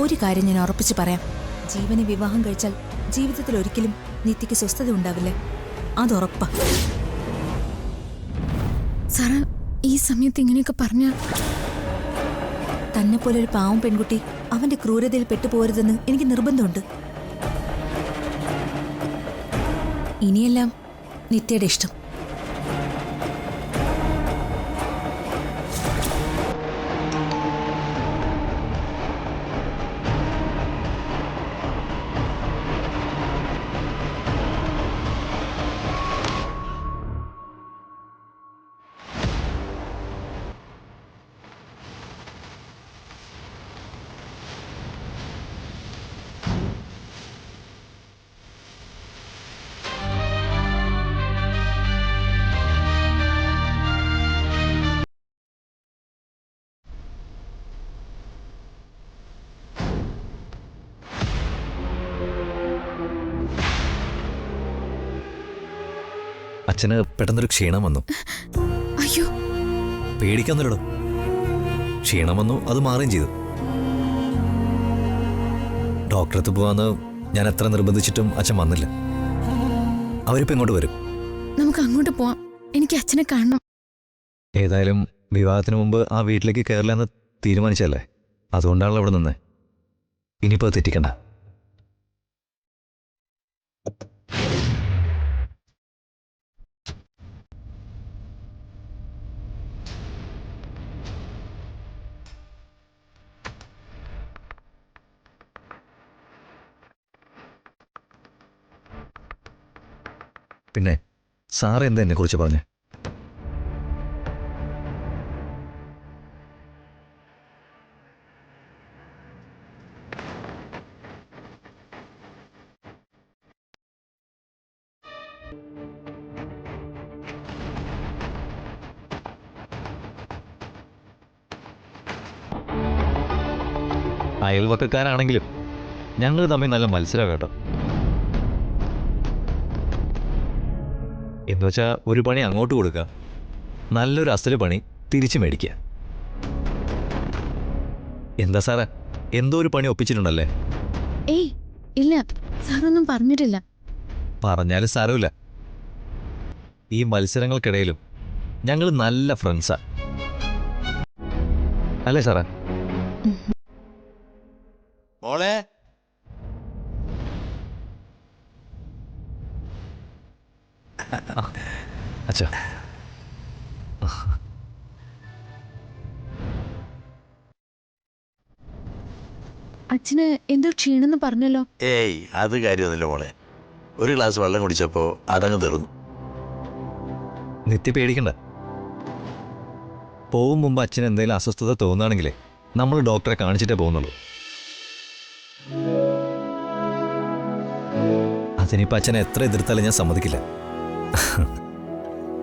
ഒരു കാര്യം ഞാൻ ഉറപ്പിച്ച് പറയാം, ജീവനെ വിവാഹം കഴിച്ചാൽ ജീവിതത്തിൽ ഒരിക്കലും നിത്യയ്ക്ക് സ്വസ്ഥത ഉണ്ടാവില്ല. അതുറപ്പാ. സാറ, ഈ സമയത്ത് ഇങ്ങനെയൊക്കെ പറഞ്ഞ തന്നെ പോലെ ഒരു പാവം പെൺകുട്ടി അവന്റെ ക്രൂരതയിൽ പെട്ടുപോകരുതെന്ന് എനിക്ക് നിർബന്ധമുണ്ട്. ഇനിയെല്ലാം നിത്യയുടെ ഇഷ്ടം. അച്ഛന് പെട്ടെന്നൊരു ക്ഷീണം വന്നു. അയ്യോ, പേടിക്കാന്നില്ലടോ. ക്ഷീണം വന്നു, അത് മാറുകയും ചെയ്തു. ഡോക്ടറെടുത്ത് പോവാന്ന് ഞാൻ എത്ര നിർബന്ധിച്ചിട്ടും അച്ഛൻ വന്നില്ല. അവരിപ്പോ ഇങ്ങോട്ട് വരും. നമുക്ക് അങ്ങോട്ട് പോവാം. എനിക്ക് അച്ഛനെ കാണണം. ഏതായാലും വിവാഹത്തിന് മുമ്പ് ആ വീട്ടിലേക്ക് കയറില്ലെന്ന് തീരുമാനിച്ചല്ലേ, അതുകൊണ്ടാണല്ലോ അവിടെ നിന്നേ. ഇനിയിപ്പോൾ അത് തെറ്റിക്കണ്ട. പിന്നെ സാറ് എന്താ എന്നെ കുറിച്ച് പറഞ്ഞേ? അയൽവക്കക്കാരാണെങ്കിലും ഞങ്ങൾ തമ്മിൽ നല്ല മത്സരം കേട്ടോ. എന്നുവെച്ചാൽ ഒരു പണി അങ്ങോട്ട് കൊടുക്കുക, നല്ലൊരു അസല് പണി തിരിച്ചു മേടിക്കുക. എന്താ സാറേ, എന്തോ ഒരു പണി ഒപ്പിച്ചിട്ടുണ്ടല്ലേ? ഏയ് ഇല്ല, സാറൊന്നും പറഞ്ഞിട്ടില്ല. പറഞ്ഞാലും സാരമില്ല. ഈ മത്സരങ്ങൾക്കിടയിലും ഞങ്ങൾ നല്ല ഫ്രണ്ട്സാ, അല്ലേ സാറേ? മോളെ, അച്ഛാ, അച്ഛന് എന്തോ ക്ഷീണെന്ന് പറഞ്ഞല്ലോ. ഏയ് അത് കാര്യമൊന്നുമില്ല മോളെ. ഒരു ഗ്ലാസ് വെള്ളം കുടിച്ചപ്പോൾ അതങ്ങ് തീർന്നു. നിത്യ പേടിക്കണ്ട. പോവും മുമ്പ് അച്ഛന് എന്തെങ്കിലും അസ്വസ്ഥത തോന്നുകയാണെങ്കിലേ നമ്മൾ ഡോക്ടറെ കാണിച്ചിട്ടേ പോകുന്നുള്ളൂ. അതിനിപ്പോൾ അച്ഛനെ എത്ര എതിർത്താലും ഞാൻ സമ്മതിക്കില്ല.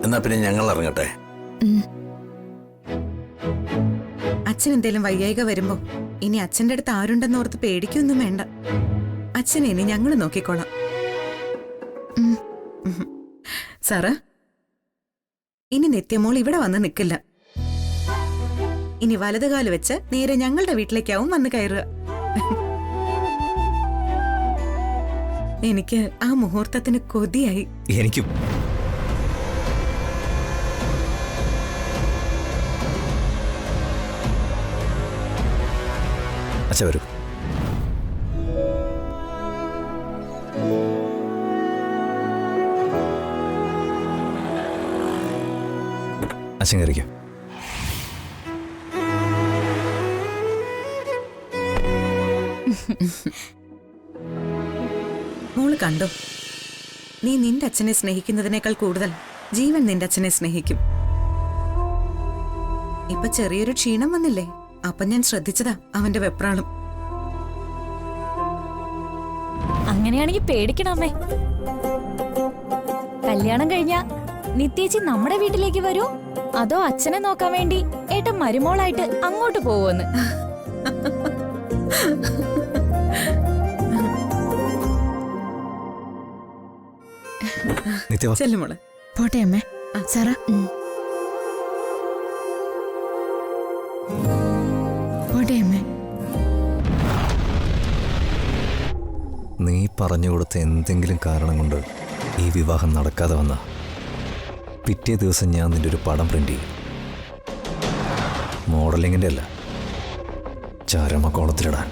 എന്നാ പിന്നെ ഞങ്ങൾ ഇറങ്ങട്ടെ. അച്ഛൻ എന്തേലും വയ്യായിക വരുമ്പോ ഇനി അച്ഛൻ്റെ അടുത്ത് ആരുണ്ടെന്ന് ഓർത്ത് പേടിക്കൊന്നും വേണ്ട. അച്ഛനെ ഇനി ഞങ്ങൾ നോക്കിക്കോളാം. സാറ്, ഇനി നിത്യമോൾ ഇവിടെ വന്ന് നിൽക്കില്ല. ഇനി വലതുകാല് വെച്ച് നേരെ ഞങ്ങളുടെ വീട്ടിലേക്കാവും വന്ന് കയറുക. എനിക്ക് ആ മുഹൂർത്തത്തിന് കൊതിയായി. എനിക്കും. അച്ഛ വരൂ. അച്ഛൻ കയറിക്കോ. മോള് കണ്ടോ, നീ നിന്റെ അച്ഛനെ സ്നേഹിക്കുന്നതിനേക്കാൾ കൂടുതൽ ജീവൻ നിന്റെ അച്ഛനെ സ്നേഹിക്കും. ഇപ്പൊ ചെറിയൊരു ക്ഷീണം വന്നില്ലേ, അപ്പൊ ഞാൻ ശ്രദ്ധിച്ചതാ അവന്റെ വെപ്രാളം. അങ്ങനെയാണെങ്കിൽ പേടിക്കണമേ. കല്യാണം കഴിഞ്ഞ നിത്യേച്ചി നമ്മുടെ വീട്ടിലേക്ക് വരൂ, അതോ അച്ഛനെ നോക്കാൻ വേണ്ടി ഏട്ടൻ മരുമോളായിട്ട് അങ്ങോട്ട് പോവോന്ന്? ചെല്ലുമോളെ. പോട്ടെ അമ്മേ. സാറ, പോട്ടെ അമ്മേ. പറഞ്ഞു കൊടുത്ത എന്തെങ്കിലും കാരണം കൊണ്ട് ഈ വിവാഹം നടക്കാതെ വന്ന പിറ്റേ ദിവസം ഞാൻ നിന്റെ ഒരു പടം പ്രിന്റ് ചെയ്യും. മോഡലിങ്ങിൻ്റെ അല്ല, ചരമക്കോളത്തിലിടാൻ.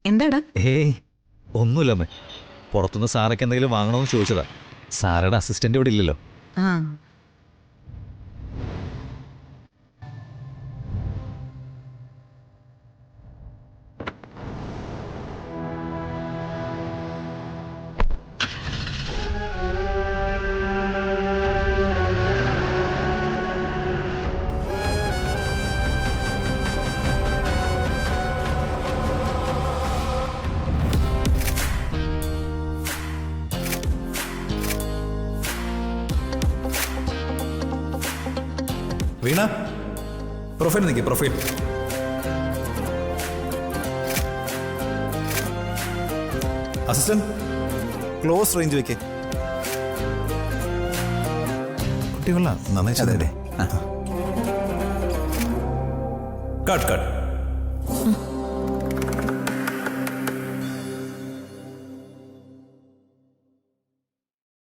എന്താടാ? ഏയ് ഒന്നുമില്ലമ്മേ, പുറത്തുനിന്ന് സാറൊക്കെ എന്തെങ്കിലും വാങ്ങണമെന്ന് ചോദിച്ചതാ. സാറയുടെ അസിസ്റ്റന്റ് ഇവിടെ ഇല്ലല്ലോ. ആ വീണ, പ്രൊഫൈൽ നിൽക്കി, പ്രൊഫൈൽ. അസിസ്റ്റന്റ്, ക്ലോസ് റേഞ്ച് വെക്കേ. കുട്ടികളാ നന്നായി ചെയ്തേ. Cut cut.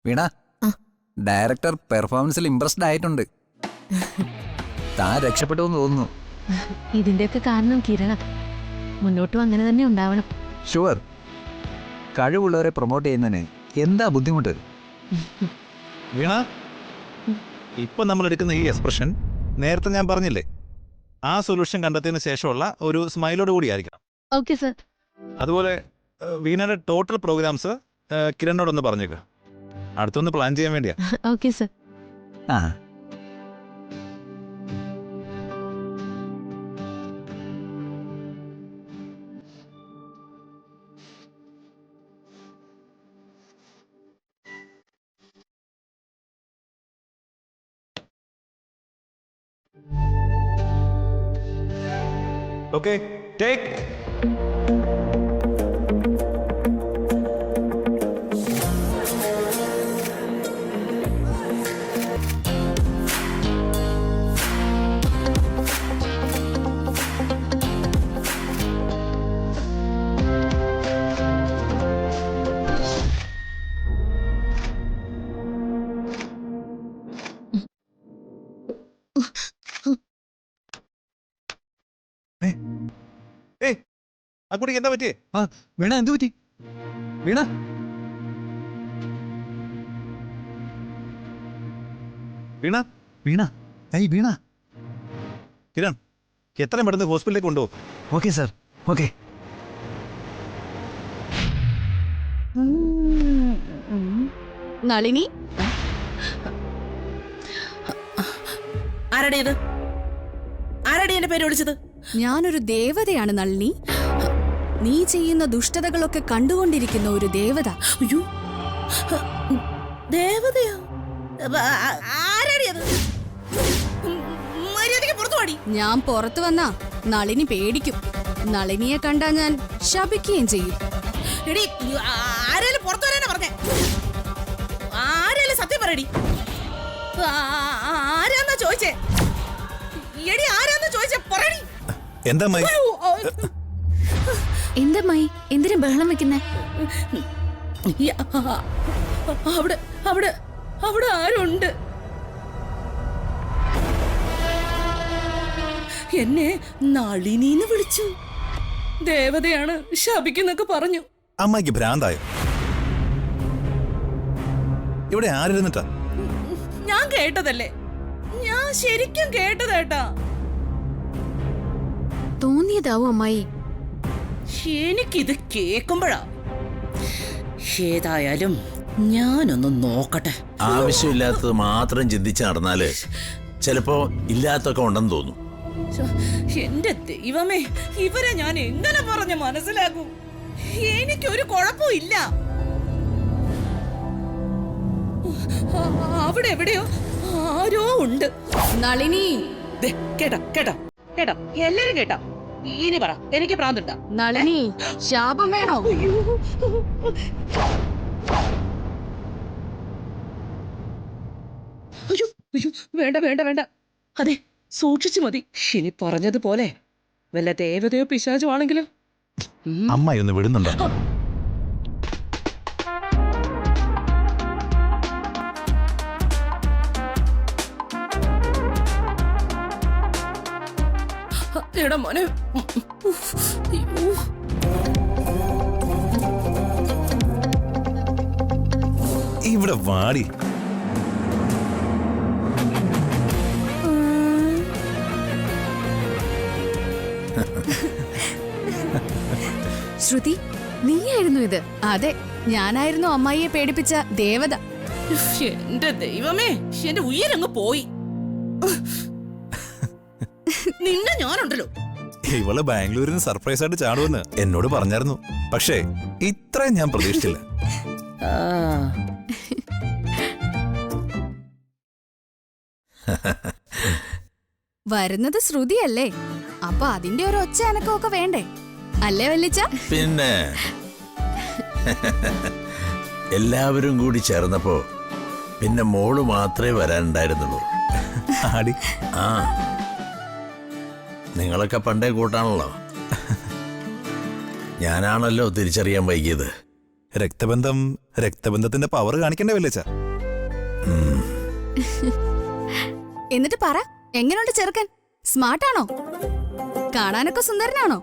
വീണ, ഡയറക്ടർ പെർഫോമൻസിൽ ഇംപ്രസ്ഡ് ആയിട്ടുണ്ട്. താൻ രക്ഷപ്പെട്ടു എന്ന് തോന്നുന്നു. ഇതിന്റെയൊക്കെ കാരണം കിരണ. മുന്നോട്ടും അങ്ങനെ തന്നെ ഉണ്ടാവണം. ഷുവർ. കഴിവുള്ളവരെ പ്രൊമോട്ട് ചെയ്യുന്നതിന് എന്താ ബുദ്ധിമുട്ട്? വീണ, ഇപ്പൊ നമ്മൾ എടുക്കുന്ന ഈ എക്സ്പ്രഷൻ നേരത്തെ ഞാൻ പറഞ്ഞില്ലേ, ആ സൊല്യൂഷൻ കണ്ടെത്തിയതിന് ശേഷമുള്ള ഒരു സ്മൈലോട് കൂടി ആയിരിക്കണം. Okay sir. അതുപോലെ വീണയുടെ ടോട്ടൽ പ്രോഗ്രാംസ് കിരണിനോടൊന്ന് പറഞ്ഞേക്ക്. അടുത്തൊന്ന് പ്ലാൻ ചെയ്യാൻ വേണ്ടിയാ. Okay sir. ആ ഓക്കെ, ടേക്ക്. ഏയ്, ആ കുട്ടിക്ക് എന്താ പറ്റിയേ? ആ വീണ, എന്തു പറ്റി? വീണ, വീണ, വീണ, ഏയ് വീണ. കിരൺ, എത്രയും പെട്ടെന്ന് ഹോസ്പിറ്റലിലേക്ക് കൊണ്ടുപോകും. Okay sir, okay. നളിനി, ആരടേത്? ആരടി എന്റെ പേര് വിളിച്ചത്? ഞാനൊരു ദേവതയാണ് നളിനി. നീ ചെയ്യുന്ന ദുഷ്ടതകളൊക്കെ കണ്ടുകൊണ്ടിരിക്കുന്ന ഒരു ദേവത. അയ്യോ, ദേവതയോ? ആരടിയത്? മര്യാദയ്ക്ക് പുറത്തു പാടി. ഞാൻ പുറത്തു വന്നാ നളിനി പേടിക്കും. നളിനിയെ കണ്ടാ ഞാൻ ശപിക്കുകയും ചെയ്യും. എടി, ആരേലും പുറത്തു വരാനാ പറഞ്ഞേ? ആരേലും സത്യം പറയടി. ആരാന്നാ ചോദിച്ചേ? എടി, ആരാന്നാ ചോദിച്ചേ? പറയടി. എന്താ മൈ? എന്താ മായി, എന്തിനാ ബഹളം വെക്കുന്നേ? അവിടെ അവിടെ അവിടെ ആരുണ്ട്? എന്നെ നളിനീന്ന് വിളിച്ചു. ദേവതയാണ്, ശപിക്കുന്നൊക്കെ പറഞ്ഞു. അമ്മയ്ക്ക് ഭ്രാന്തായോ? ഇവിടെ ആരിരുന്നിട്ടാ? ഞാൻ കേട്ടതല്ലേ, ഞാൻ ശരിക്കും കേട്ടതേട്ടാ. തോന്നിയതാവും അമ്മായി. എനിക്കിത് കേക്കുമ്പോഴാ. ഏതായാലും ഞാനൊന്ന് നോക്കട്ടെ. ആവശ്യമില്ലാത്തത് മാത്രം ചിന്തിച്ച് നടന്നാല് ചിലപ്പോ ഇല്ലാത്തൊക്കെ ഉണ്ടെന്ന് തോന്നും. എന്റെ ദൈവമേ, ഇവരെ ഞാൻ എങ്ങനെ പറഞ്ഞ് മനസ്സിലാക്കും? എനിക്കൊരു കുഴപ്പവും ഇല്ല. അവിടെ എവിടെയോ ആരോ ഉണ്ട്. നളിനി, കേട്ടോ കേട്ടോ കേട്ടോ, എല്ലാരും കേട്ടോ? ഇനി പറ, എനിക്ക് പ്രാന്തുണ്ടാ? നളിനി, ശാപം വേണോ? അയ്യോ, അയ്യോ, വേണ്ട വേണ്ട വേണ്ട. അതെ, സൂക്ഷിച്ചു മതി. ഇനി പറഞ്ഞതുപോലെ വല്ല ദേവതയോ പിശാചോ ആണെങ്കിലും. അമ്മായി ഒന്ന് വിടുന്നുണ്ടോ? എടാ മോനെ. അയ്യോ. ഇവിടെ വാടി. ശ്രുതി, നീയായിരുന്നു ഇത്? അതെ, ഞാനായിരുന്നു അമ്മായിയെ പേടിപ്പിച്ച ദേവത. എന്റെ ദൈവമേ, എന്റെ ഉയരങ്ങ് പോയി. നിന്നെ ഞാനുണ്ടല്ലോ. ഇവള് ബാംഗ്ലൂരിന് സർപ്രൈസ് ആയിട്ട് ചാടുമെന്ന് എന്നോട് പറഞ്ഞായിരുന്നു. പക്ഷേ ഇത്രയും ഞാൻ പ്രതീക്ഷിച്ചില്ല. വരുന്നത് ശ്രുതിയല്ലേ? അപ്പൊ അതിന്റെ ഒരു ഒച്ച അനക്കമൊക്കെ വേണ്ടേ? അല്ലേ വല്ലിച്ച? പിന്നെ എല്ലാവരും കൂടി ചേർന്നപ്പോ പിന്നെ മോള് മാത്രമേ വരാനുണ്ടായിരുന്നുള്ളൂ. ആടി. ആ, നിങ്ങളൊക്കെ പണ്ടേ കൂട്ടാണല്ലോ. ഞാനാണല്ലോ തിരിച്ചറിയാൻ വൈകിയത്. രക്തബന്ധത്തിന്റെ പവർ കാണിക്കണ്ടേ വല്ലിച്ച? എന്നിട്ട് പറ, എങ്ങനെയുണ്ട് ചെറുക്കൻ? സ്മാർട്ടാണോ? കാണാനൊക്കെ സുന്ദരനാണോ?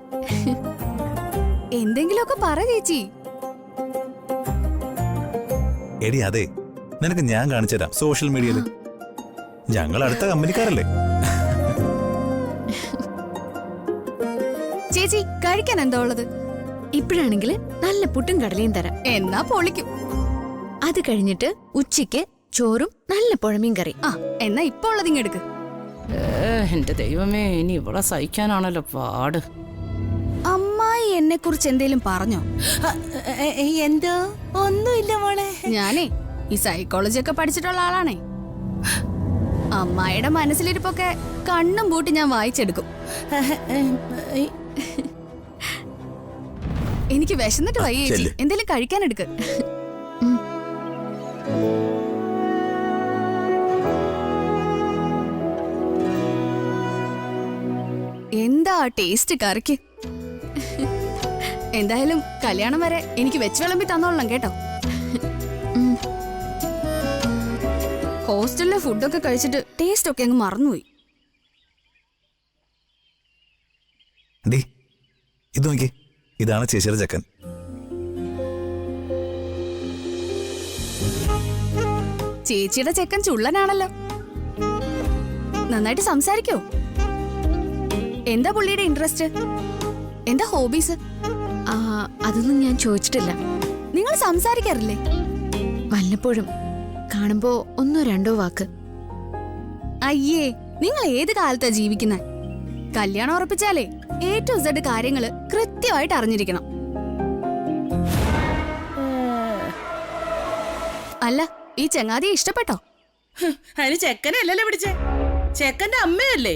എന്തെങ്കിലുമൊക്കെ പറ ചേച്ചി. എടി അതെ, നിനക്ക് ഞാൻ കാണിച്ചുതരാം സോഷ്യൽ മീഡിയയിൽ. ഞങ്ങൾ അടുത്ത കമ്പനിക്കാരല്ലേ. ചേച്ചി, കഴിക്കാൻ എന്താ ഉള്ളത്? ഇപ്പോഴാണെങ്കിൽ നല്ല പുട്ടും കടലയും തരാം. എന്നാ പൊളിക്കും. അത് കഴിഞ്ഞിട്ട് ഉച്ചയ്ക്ക് ചോറും നല്ല പുഴമീൻ കറി. ആ, എന്നാ ഇപ്പൊ ഉള്ളതിങ്ങെടുക്ക്. എന്റെ ദൈവമേ, ഇനി ഇവിടെ സഹിക്കാനാണല്ലോ പാട്. അമ്മായി എന്നെ കുറിച്ച് എന്തേലും പറഞ്ഞോ? എന്തോ? ഒന്നുമില്ല മോളെ. ഞാനേ ഈ സൈക്കോളജി ഒക്കെ പഠിച്ചിട്ടുള്ള ആളാണേ. അമ്മായിയുടെ മനസ്സിലിരിപ്പൊക്കെ കണ്ണും പൂട്ടി ഞാൻ വായിച്ചെടുക്കും. എനിക്ക് വിശന്നിട്ട് വയ്യ ചേച്ചി, എന്തേലും കഴിക്കാൻ എടുക്ക്. എന്താ ടേസ്റ്റ് കറിക്ക്. എന്തായാലും കല്യാണം വരെ എനിക്ക് വെച്ച് വിളമ്പി തന്നോളണം കേട്ടോ. ഹോസ്റ്റലിലെ ഫുഡൊക്കെ കഴിച്ചിട്ട് ടേസ്റ്റ് ഒക്കെ അങ്ങ് മറന്നുപോയി. ഇത് നോക്കി, ഇതാണ് ചേച്ചിയുടെ ചെക്കൻ. ചേച്ചിയുടെ ചെക്കൻ ചുള്ളനാണല്ലോ. നന്നായിട്ട് സംസാരിക്കോ? എന്താ പുള്ളിയുടെ ഇൻട്രസ്റ്റ്? എന്താ ഹോബീസ്? അതൊന്നും ഞാൻ ചോദിച്ചിട്ടില്ല. നിങ്ങൾ സംസാരിക്കാറില്ലേ? വല്ലപ്പോഴും കാണുമ്പോ ഒന്നോ രണ്ടോ വാക്ക്. അയ്യേ, നിങ്ങൾ ഏത് കാലത്താ ജീവിക്കുന്നെ? കല്യാണം ഉറപ്പിച്ചാലേ A to Z കാര്യങ്ങള് കൃത്യമായിട്ട് അറിഞ്ഞിരിക്കണം. അല്ല, ഈ ചങ്ങാതിയെ ഇഷ്ടപ്പെട്ടോ? അതിന് ചെക്കനല്ലല്ലോ പിടിച്ചേ, ചെക്കന്റെ അമ്മയല്ലേ.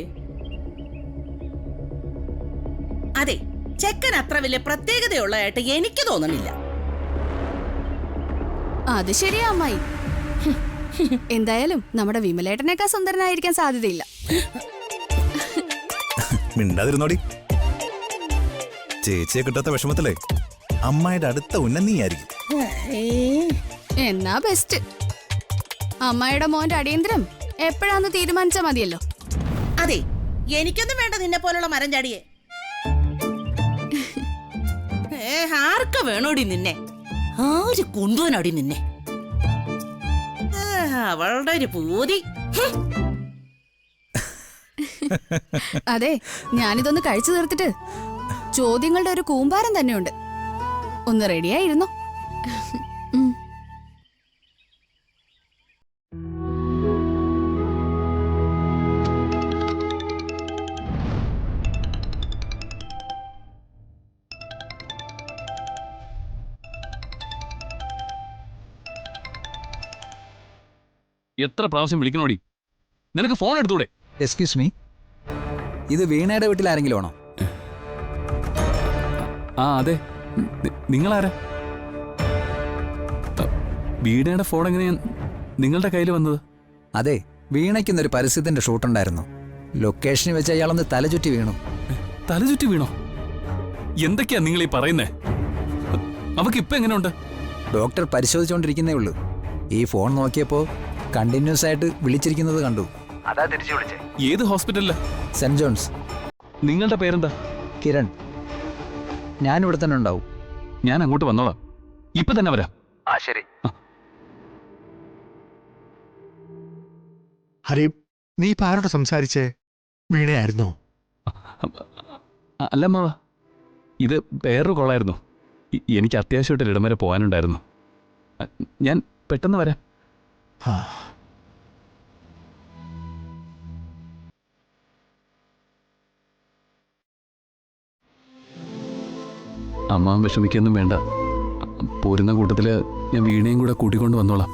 അതെ, ചെക്കൻ അത്ര വലിയ പ്രത്യേകതയുള്ളതായിട്ട് എനിക്ക് തോന്നുന്നില്ല. അത് ശരിയാ അമ്മായി. എന്തായാലും നമ്മുടെ വിമലേട്ടനേക്കാൾ സുന്ദരനായിരിക്കാൻ സാധ്യതയില്ല. മിണ്ടാതിരുന്നോടി. ചേച്ചിയെ കിട്ടാത്ത വിഷമത്തിലേ അമ്മായിയുടെ അടുത്ത ഉന്നം നീയായിരിക്കും. എന്നാ ബെസ്റ്റ്. അമ്മായിയുടെ മോന്റെ അടിയന്തരം എപ്പോഴാന്ന് തീരുമാനിച്ചാ മതിയല്ലോ. അതെ, എനിക്കൊന്നും വേണ്ട നിന്നെ പോലുള്ള മരം ചാടിയെ. ആർക്ക വേണോടി നിന്നെ? ആര് കൊണ്ടുവനോടി നിന്നെ? അവളുടെ ഒരു പൂതി. അതെ, ഞാനിതൊന്ന് കഴിച്ചു തീർത്തിട്ട് ചോദ്യങ്ങളുടെ ഒരു കൂമ്പാരം തന്നെയുണ്ട്. ഒന്ന് റെഡിയായിരുന്നോ? എത്ര പ്രാവശ്യം വിളിക്കണോടി? നിനക്ക് ഫോൺ എടുത്തൂടെ? എക്സ്ക്യൂസ് മീ, ഇത് വീണയുടെ വീട്ടിൽ ആരെങ്കിലും ആണോ? ആ അതെ, നിങ്ങളാരാ? വീണയുടെ ഫോൺ എങ്ങനെയാ നിങ്ങളുടെ കയ്യിൽ വന്നത്? അതെ, വീണയ്ക്കുന്നൊരു പരസ്യത്തിന്റെ ഷൂട്ടുണ്ടായിരുന്നു. ലൊക്കേഷനിൽ വെച്ച് അയാളൊന്ന് തലചുറ്റി വീണു. തലചുറ്റി വീണോ? എന്തൊക്കെയാ നിങ്ങൾ ഈ പറയുന്നേ? അവക്ക് ഇപ്പൊ എങ്ങനെയുണ്ട്? ഡോക്ടർ പരിശോധിച്ചുകൊണ്ടിരിക്കുന്നേ ഉള്ളൂ. ഈ ഫോൺ നോക്കിയപ്പോൾ കണ്ടിന്യൂസ് ആയിട്ട് വിളിച്ചിരിക്കുന്നത് കണ്ടു. അതാ തിരിച്ചു വിളിച്ചേ. ഏത് ഹോസ്പിറ്റലില്? Saint John's. നിങ്ങളുടെ പേരെന്താ? കിരൺ. ഞാനിവിടെ തന്നെ ഉണ്ടാവും. ഞാൻ അങ്ങോട്ട് വന്നോളാം. ഇപ്പൊ തന്നെ വരാം. ആ ശരി. ഹരി, നീ ഇപ്പൊ ആരോട് സംസാരിച്ചേ? വീണയായിരുന്നോ? അല്ല അമ്മാവ, ഇത് വേറൊരു കോളായിരുന്നു. എനിക്ക് അത്യാവശ്യമായിട്ട് ഇടം വരെ പോകാനുണ്ടായിരുന്നു. ഞാൻ പെട്ടെന്ന് വരാം. അമ്മ വിഷമിക്കൊന്നും വേണ്ട. പോരുന്ന കൂട്ടത്തില് ഞാൻ വീണയും കൂടെ കൂട്ടിക്കൊണ്ട് വന്നോളാം.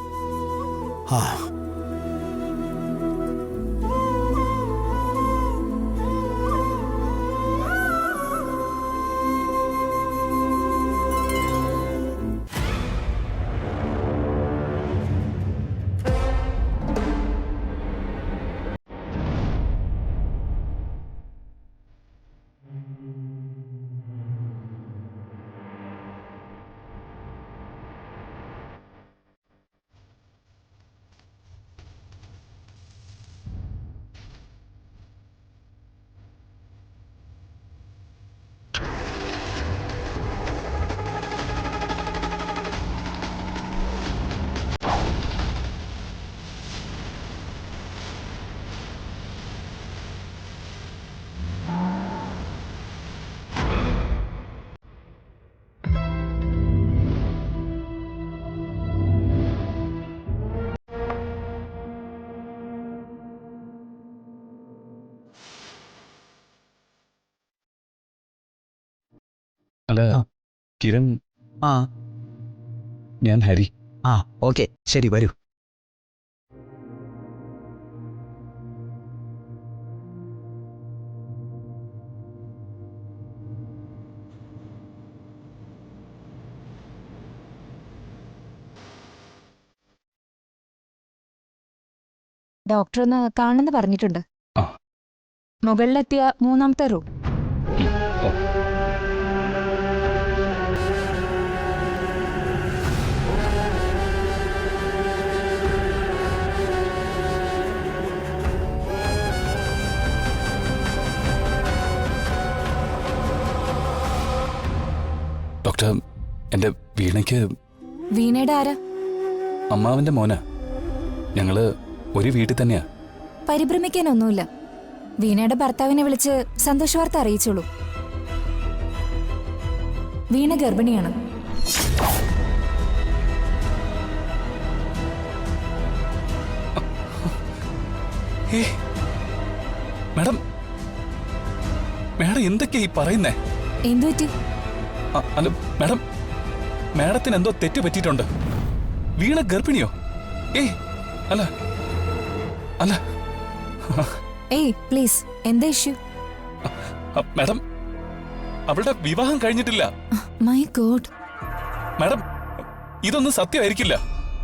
അല്ല കിരൺ, ഞാൻ ഹരി. ഓക്കെ, ശരി, വരൂ. ഡോക്ടർ ഒന്ന് കാണുമെന്ന് പറഞ്ഞിട്ടുണ്ട്. മുകളിലെത്തിയ 3ാമത്തെ റൂം. ഡോക്ടർ, എന്റെ വീണയ്ക്ക്. വീണയുടെ ആരാ? അമ്മാവന്റെ മോനാ. ഞങ്ങള് ഒരു വീട്ടിൽ തന്നെയാ. പരിഭ്രമിക്കാനൊന്നുമില്ല. വീണയുടെ ഭർത്താവിനെ വിളിച്ച് സന്തോഷവാർത്ത അറിയിച്ചോളൂ. വീണ ഗർഭിണിയാണ്. മാഡം, മാഡം എന്തൊക്കെയാ ഈ പറയുന്നേ? എന്തുപറ്റി? അല്ല മാഡം, മാഡത്തിന് എന്തോ തെറ്റ് പറ്റിയിട്ടുണ്ട്. വീണ ഗർഭിണിയോ? അല്ല അല്ല. പ്ലീസ്, എന്താ ഇഷ്യൂ? മാഡം, അവളുടെ വിവാഹം കഴിഞ്ഞിട്ടില്ല. My God. മാഡം, ഇതൊന്നും സത്യമായിരിക്കില്ല.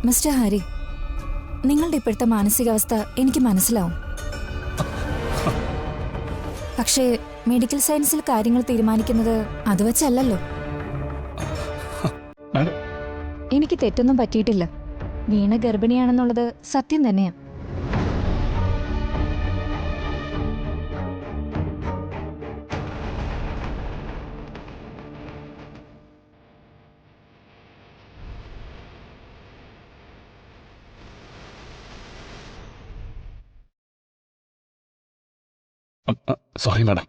മിസ്റ്റർ ഹരി, നിങ്ങളുടെ ഇപ്പോഴത്തെ മാനസികാവസ്ഥ എനിക്ക് മനസ്സിലാവും. പക്ഷേ മെഡിക്കൽ സയൻസിൽ കാര്യങ്ങൾ തീരുമാനിക്കുന്നത് അത് വെച്ചല്ലല്ലോ. എനിക്ക് തെറ്റൊന്നും പറ്റിയിട്ടില്ല. വീണ ഗർഭിണിയാണെന്നുള്ളത് സത്യം തന്നെയാ. സോറി മാഡം,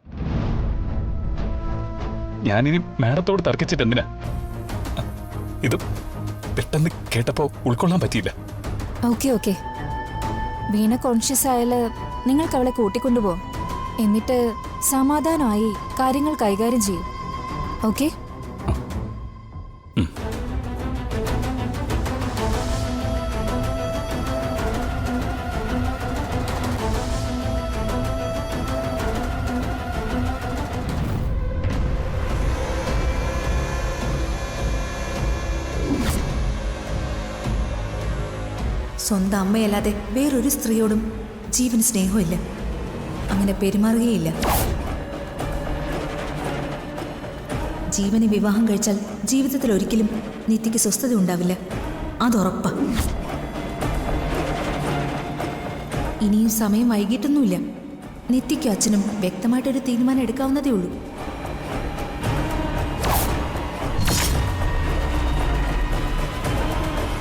ഞാനിനി മാഡത്തോട് തർക്കിച്ചിട്ട് എന്തിനാ? ഇത് പെട്ടെന്ന് കേട്ടപ്പോ ഉൾക്കൊള്ളാൻ പറ്റിയില്ല. ഓക്കെ. വീണ കോൺഷ്യസ് ആയാല് നിങ്ങൾക്ക് അവളെ കൂട്ടിക്കൊണ്ടുപോകും. എന്നിട്ട് സമാധാനമായി കാര്യങ്ങൾ കൈകാര്യം ചെയ്യും. ഓക്കെ? സ്വന്തം അമ്മയല്ലാതെ വേറൊരു സ്ത്രീയോടും ജീവന് സ്നേഹമില്ല, അങ്ങനെ പെരുമാറുകയില്ല. ജീവനെ വിവാഹം കഴിച്ചാൽ ജീവിതത്തിൽ ഒരിക്കലും നിത്യയ്ക്ക് സ്വസ്ഥത ഉണ്ടാവില്ല, അതുറപ്പാ. ഇനിയും സമയം വൈകിട്ടൊന്നുമില്ല. നിത്യയ്ക്കും അച്ഛനും വ്യക്തമായിട്ടൊരു തീരുമാനം എടുക്കാവുന്നതേ ഉള്ളൂ.